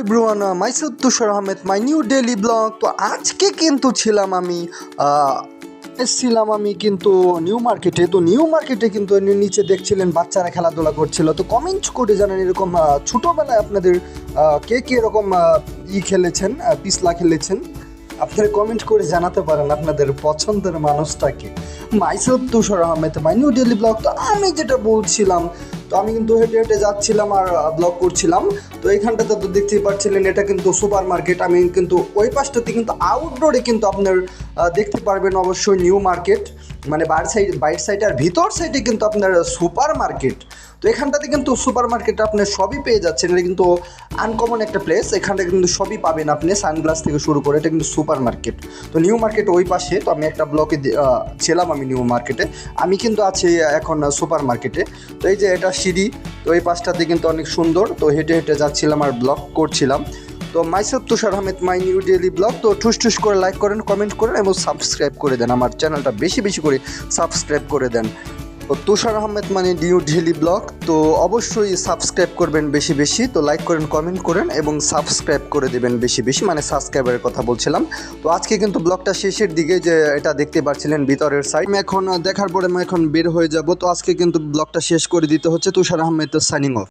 Everyone, myself Tushar Ahmed, my new daily blog. তো আজকে কিন্তু এসছিলাম আমি কিন্তু নিউ মার্কেটে। তো নিউ মার্কেটে কিন্তু নিচে দেখছিলেন বাচ্চারা খেলাধুলা করছিল। তো কমেন্ট করে জানেন এরকম ছোটোবেলায় আপনাদের কে কে এরকম খেলেছেন, পিছলা খেলেছেন, আপনারা কমেন্ট করে জানাতে পারেন আপনাদের পছন্দের মানুষটাকে। Myself Tushar Ahmed, my new daily blog. তো আমি যেটা বলছিলাম, তো আমি কিন্তু হেঁটে হেঁটে যাচ্ছিলাম আর ব্লগ করছিলাম। তো এইখানটাতে তো দেখতেই পাচ্ছিলেন এটা কিন্তু সুপার মার্কেট। আমি কিন্তু ওই পাশটাতে কিন্তু আউটডোরে কিন্তু আপনার দেখতে পারবেন অবশ্যই নিউ মার্কেট, মানে বাইরের সাইড আর ভিতর সাইডে কিন্তু আপনার সুপার মার্কেট। তো এখানটাতে কিন্তু সুপার মার্কেটে আপনি সবই পেয়ে যাচ্ছেন। এটা কিন্তু আনকমন একটা প্লেস, এখানটা কিন্তু সবই পাবেন আপনি, সানগ্লাস থেকে শুরু করে। এটা কিন্তু সুপার মার্কেট। তো নিউ মার্কেট ওই পাশে। তো আমি একটা ব্লকে ছিলাম আমি নিউ মার্কেটে, আমি কিন্তু আছি এখন সুপার মার্কেটে। তো এই যে এটা সিঁড়ি, তো এই পাশটাতে কিন্তু অনেক সুন্দর। তো হেঁটে হেঁটে যাচ্ছিলাম আর ব্লগ করছিলাম। তো myself Tushar Ahmed, my new daily blog. তো ঠুস করে লাইক করেন, কমেন্ট করেন এবং সাবস্ক্রাইব করে দেন। আমার চ্যানেলটা বেশি বেশি করে সাবস্ক্রাইব করে দেন। তো তুষার আহমেদ মানে নিউ ডেইলি ব্লগ। তো অবশ্যই সাবস্ক্রাইব করবেন বেশি বেশি। তো লাইক করেন, কমেন্ট করেন এবং সাবস্ক্রাইব করে দেবেন বেশি বেশি, মানে সাবস্ক্রাইবারের কথা বলছিলাম। তো আজকে কিন্তু ব্লগটা শেষের দিকে, যে এটা দেখতে পাচ্ছিলেন ভিতরের সাইড, আমি এখন দেখার পরে আমি এখন বের হয়ে যাব। তো আজকে কিন্তু ব্লগটা শেষ করে দিতে হচ্ছে। তুষার আহমেদ সাইনিং অফ।